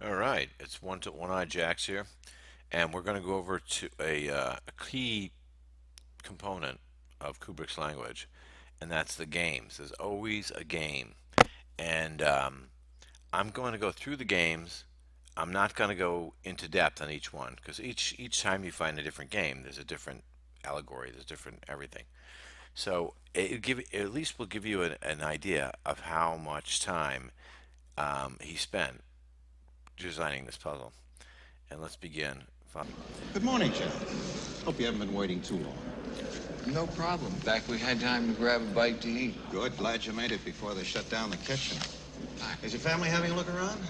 All right, it's One-Eyed Jacks here, and we're going to go over to a key component of Kubrick's language, and that's the games. There's always a game, and I'm going to go through the games. I'm not going to go into depth on each one because each time you find a different game, there's a different allegory, there's different everything. So it at least will give you an idea of how much time he spent designing this puzzle. And let's begin. Good morning, Jack. Hope you haven't been waiting too long. No problem. In fact, we had time to grab a bite to eat. Good. Glad you made it before they shut down the kitchen. Is your family having a look around?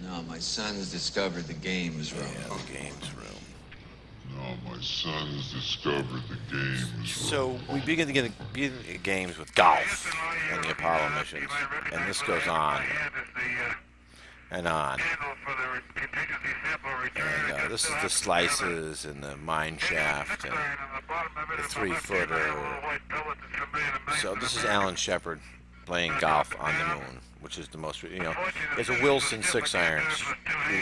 No, my son's discovered the games room. Yeah, the games room. No, my son's discovered the games room. So we begin the games with golf and the Apollo missions, and this goes on and on. And this is the slices and the mine shaft and the 3-footer. So this is Alan Shepard playing golf on the moon, which is the most, it's a Wilson 6-iron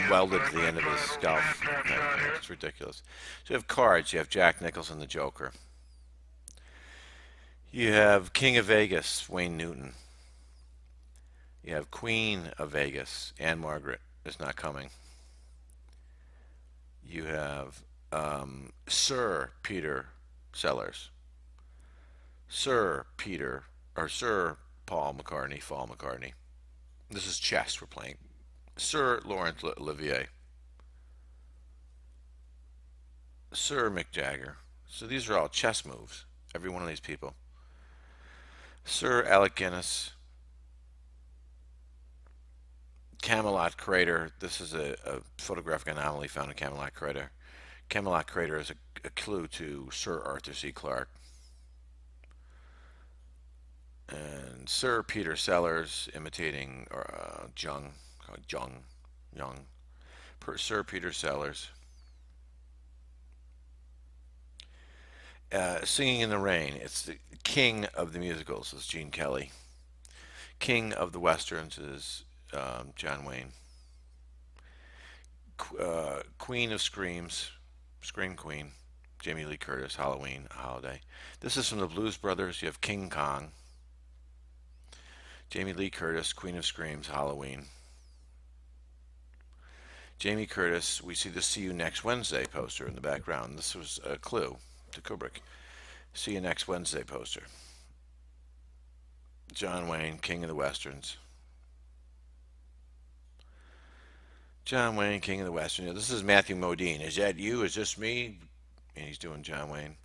welded to the end of his golf thing. It's ridiculous. So you have cards. You have Jack Nicholson, the Joker. You have King of Vegas, Wayne Newton. You have Queen of Vegas, Anne Margaret is not coming. You have Sir Peter Sellers. Sir Peter, or Sir Paul McCartney, Fall McCartney. This is chess we're playing. Sir Laurence Olivier. Sir Mick Jagger. So these are all chess moves, every one of these people. Sir Alec Guinness. Camelot Crater. This is a photographic anomaly found in Camelot Crater. Camelot Crater is a clue to Sir Arthur C. Clarke. And Sir Peter Sellers imitating Young. Sir Peter Sellers. Singing in the Rain. It's the king of the musicals is Gene Kelly. King of the westerns is John Wayne. Queen of Screams, Scream Queen, Jamie Lee Curtis, Halloween, Holiday. This is from the Blues Brothers. You have King Kong. Jamie Lee Curtis, Queen of Screams, Halloween. Jamie Curtis, we see the See You Next Wednesday poster in the background. This was a clue to Kubrick. See You Next Wednesday poster. John Wayne, King of the Westerns. John Wayne, King of the Western. This is Matthew Modine. Is that you? Is this me? And he's doing John Wayne.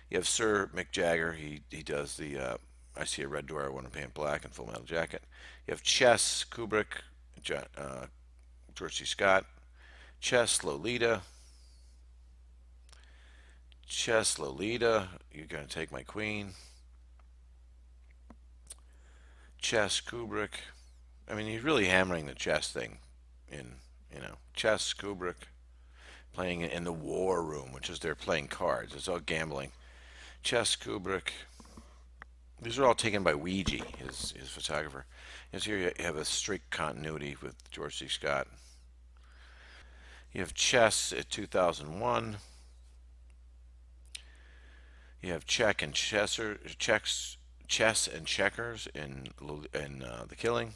You have Sir Mick Jagger. He does the I See a Red Door, I Want to Paint Black, and Full Metal Jacket. You have Chess, Kubrick, George C. Scott. Chess, Lolita. Chess, Lolita. You're going to Take My Queen. Chess, Kubrick. I mean, he's really hammering the chess thing in, Chess, Kubrick. Playing in the War Room, which is they're playing cards. It's all gambling. Chess, Kubrick. These are all taken by Ouija, his photographer. As here you have a strict continuity with George C. Scott. You have Chess at 2001. You have Chess and Checkers in The Killing.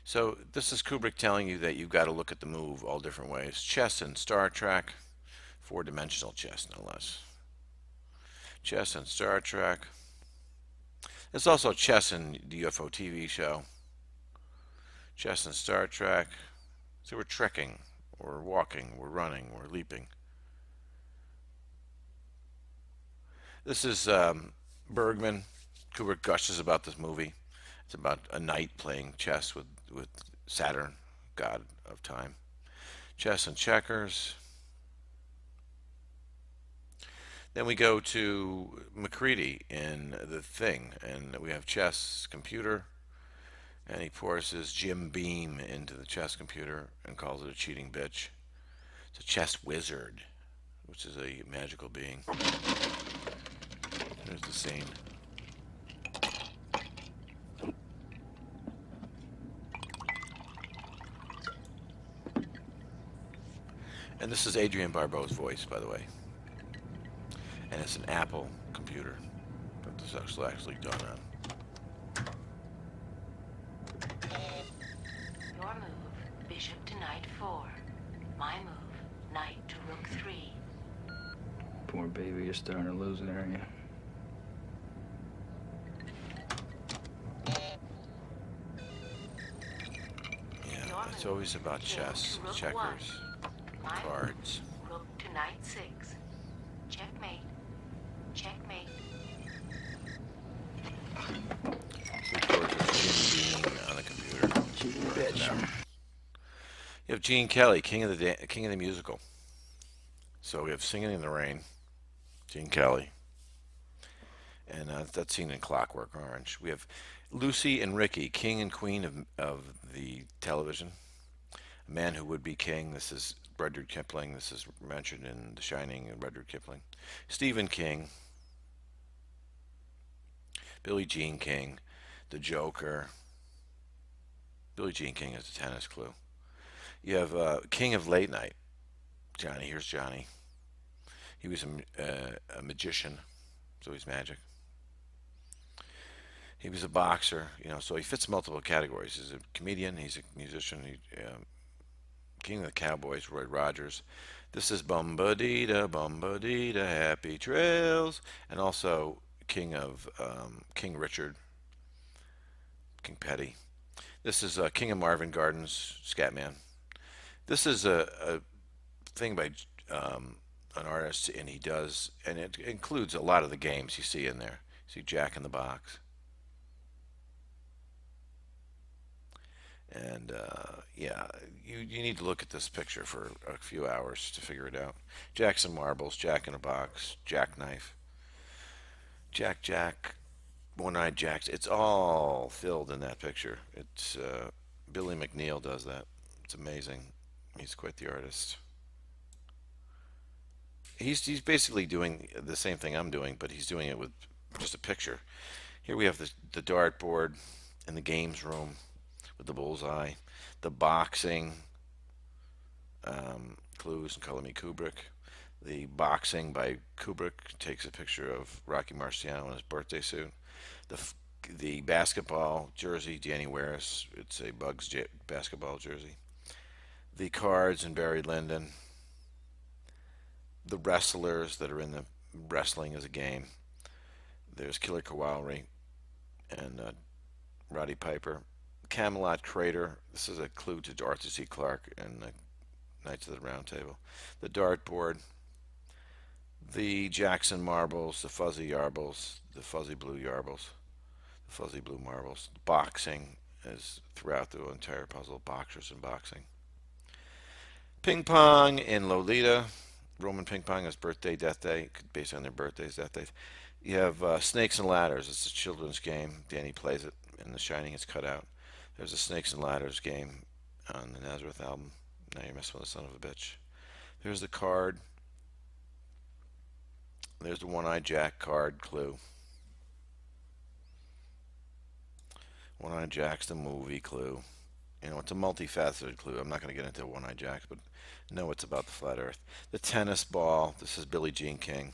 So this is Kubrick telling you that you've got to look at the move all different ways. Chess in Star Trek, 4-dimensional chess no less. Chess in Star Trek. There's also chess in the UFO TV show. Chess in Star Trek. So we're trekking, we're walking, we're running, we're leaping. This is Bergman. Kubrick gushes about this movie. It's about a knight playing chess with Saturn, god of time. Chess and Checkers. Then we go to MacReady in The Thing, and we have chess computer, and he pours his Jim Beam into the chess computer and calls it a cheating bitch. It's a chess wizard, which is a magical being. There's the scene. And this is Adrienne Barbeau's voice, by the way. And it's an Apple computer that this is actually done on. Your move, bishop to knight 4. My move, knight to rook 3. Poor baby, you're starting to lose it, aren't you? Yeah, it's always about chess, checkers, cards. Rook to knight 6. Checkmate. Checkmate. So of course it's Jim Beam on the computer. Bitch. You have Gene Kelly, king of the musical. So we have Singing in the Rain, Gene Kelly, and that's seen in Clockwork Orange. We have Lucy and Ricky, king and queen of the television. A Man Who Would Be King. This is Rudyard Kipling. This is mentioned in The Shining and Rudyard Kipling. Stephen King, Billie Jean King, The Joker. Billie Jean King is a tennis clue. You have King of Late Night, Johnny. Here's Johnny. He was a magician, so he's magic. He was a boxer, so he fits multiple categories. He's a comedian, he's a musician, King of the Cowboys, Roy Rogers. This is Bum-ba-dee-da, Happy Trails, and also King Richard, King Petty. This is King of Marvin Gardens, Scatman. This is a thing by an artist, and it includes a lot of the games you see in there. You see Jack in the Box. And yeah, you need to look at this picture for a few hours to figure it out. Jacks and marbles, Jack in a box, jackknife, Jack, one-eyed jacks. It's all filled in that picture. It's Billy McNeil does that. It's amazing. He's quite the artist. He's basically doing the same thing I'm doing, but he's doing it with just a picture. Here we have the dartboard in the games room with the bullseye, the boxing clues and Color Me Kubrick. The boxing by Kubrick takes a picture of Rocky Marciano in his birthday suit. The basketball jersey Danny wears, it's a Bugs basketball jersey. The cards in Barry Lyndon. The wrestlers that are in the wrestling as a game. There's Killer Kowalry and Roddy Piper. Camelot Crater. This is a clue to Arthur C. Clarke and Knights of the Round Table. The dartboard. The Jackson marbles, the fuzzy yarbles, the fuzzy blue yarbles, the fuzzy blue marbles. Boxing is throughout the entire puzzle. Boxers and boxing. Ping pong in Lolita. Roman ping pong is birthday, death day, based on their birthdays, death days. You have Snakes and Ladders. It's a children's game. Danny plays it. In The Shining, it's cut out. There's a Snakes and Ladders game on the Nazareth album. Now you're messing with a son of a bitch. There's the card. There's the One-Eyed Jack card clue. One-Eyed Jack's the movie clue. It's a multifaceted clue. I'm not going to get into One-Eyed Jacks, but no, it's about the flat earth. The tennis ball. This is Billie Jean King.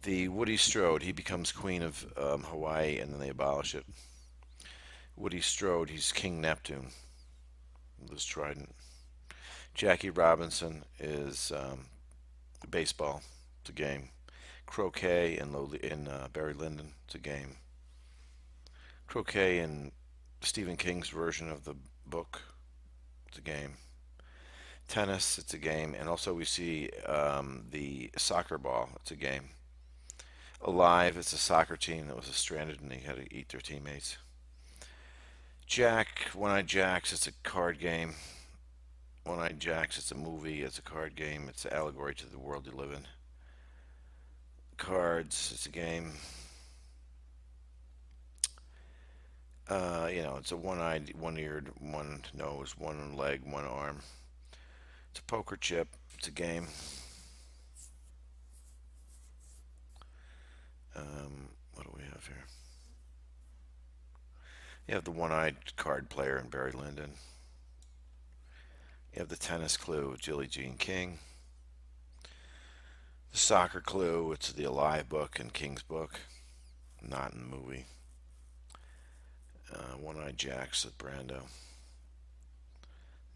The Woody Strode. He becomes queen of Hawaii, and then they abolish it. Woody Strode. He's King Neptune with his trident. Jackie Robinson is baseball. It's a game. Croquet in Barry Lyndon. It's a game. Croquet in Stephen King's version of the book. It's a game. Tennis, it's a game. And also we see the soccer ball. It's a game. Alive, it's a soccer team that was stranded and they had to eat their teammates. Jack, One-Eyed Jacks, it's a card game. One-Eyed Jacks, it's a movie, it's a card game. It's an allegory to the world you live in. Cards, it's a game. It's a one-eyed, one-eared, one nose, one leg, one arm. It's a poker chip. It's a game. What do we have here? You have the one-eyed card player in Barry Lyndon. You have the tennis clue with Billie Jean King. The soccer clue, it's the Alive book and King's book, not in the movie. One-Eyed Jacks at Brando.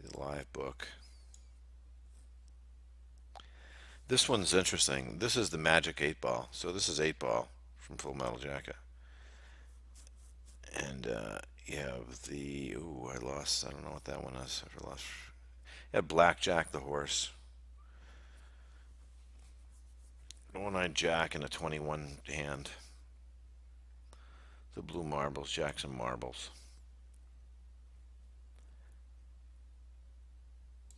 The Alive book. This one's interesting. This is the Magic 8 Ball. So this is 8 Ball from Full Metal Jacket. And you have the, ooh, I don't know what that one is. I lost. You have Blackjack the horse. One-Eyed Jack in a 21 hand. The blue marbles, Jackson marbles.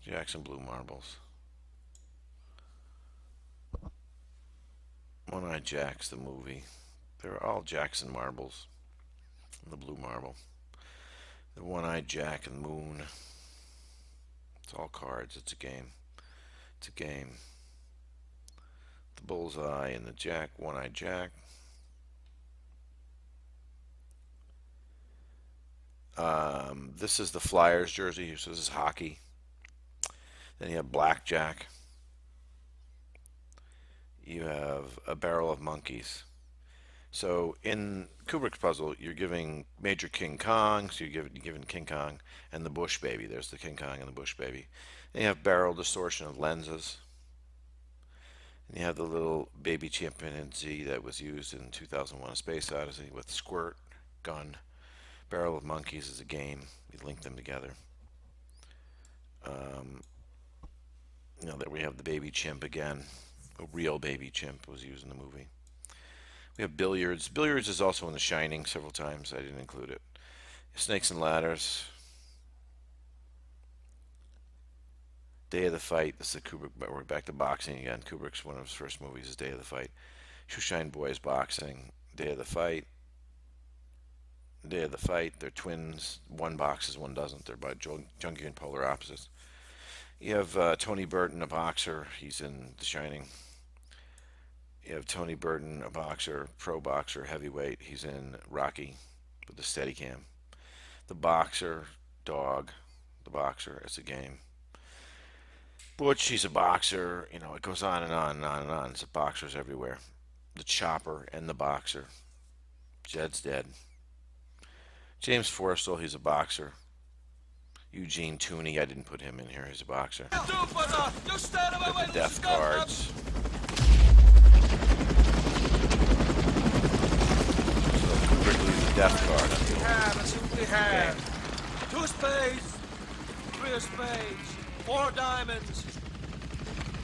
Jackson blue marbles. One-Eyed Jack's the movie. They're all Jackson marbles. And the blue marble. The One-Eyed Jack and Moon. It's all cards. It's a game. It's a game. The Bullseye and the Jack. One-Eyed Jack. This is the Flyers jersey. So this is hockey. Then you have Blackjack. You have a barrel of monkeys. So in Kubrick's puzzle, you're giving Major King Kong, so you're giving King Kong and the Bush Baby. There's the King Kong and the Bush Baby. Then you have barrel distortion of lenses. And you have the little baby chimpanzee that was used in 2001: A Space Odyssey with squirt, gun. Barrel of Monkeys is a game. You link them together. There we have the baby chimp again. A real baby chimp was used in the movie. We have billiards. Billiards is also in The Shining several times. I didn't include it. Snakes and Ladders. Day of the Fight. This is a Kubrick, but we're back to boxing again. Kubrick's one of his first movies is Day of the Fight. Shoeshine Boys Boxing. Day of the Fight. Day of the Fight. They're twins. One boxes, one doesn't. They're by junkie and polar opposites. You have Tony Burton, a boxer. He's in The Shining. You have Tony Burton, a boxer, pro boxer, heavyweight. He's in Rocky with the Steadicam. The boxer, dog. The boxer, it's a game. Butch, he's a boxer. It goes on and on and on and on. It's boxers everywhere. The chopper and the boxer. Jed's dead. James Forrestal, he's a boxer. Eugene Tooney, I didn't put him in here. He's a boxer. The death cards. So Kubrick leaves a death card. We have 2 spades, 3 of spades, 4 diamonds,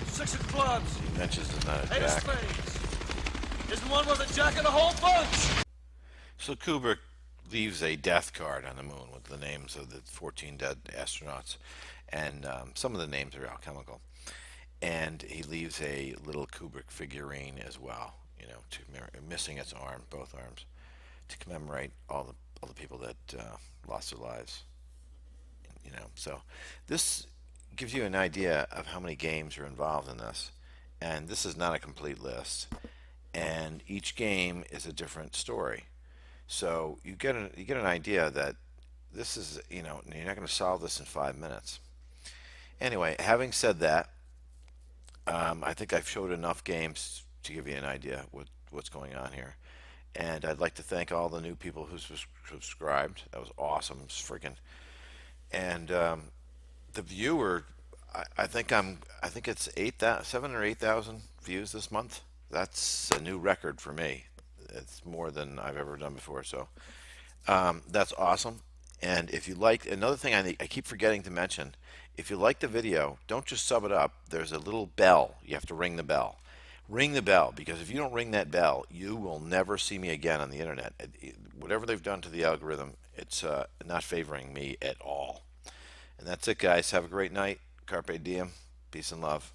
6 of clubs. He mentions it's not a 8 of jack. spades. Isn't one with a jack and a whole bunch? So Kubrick leaves a death card on the moon with the names of the 14 dead astronauts, and some of the names are alchemical. And he leaves a little Kubrick figurine as well, missing its arm, both arms, to commemorate all the people that lost their lives. So this gives you an idea of how many games are involved in this, and this is not a complete list. And each game is a different story. So you get an idea that this is, you're not going to solve this in 5 minutes. Anyway, having said that, I think I've showed enough games to give you an idea what's going on here. And I'd like to thank all the new people who subscribed. That was awesome. It's freaking. And the viewer, I think it's 7 or 8,000 views this month. That's a new record for me. It's more than I've ever done before, so that's awesome. And if you like, another thing I keep forgetting to mention, if you like the video, don't just sub it up. There's a little bell. You have to ring the bell. Ring the bell, because if you don't ring that bell, you will never see me again on the internet. Whatever they've done to the algorithm, it's not favoring me at all. And that's it, guys. Have a great night. Carpe diem. Peace and love.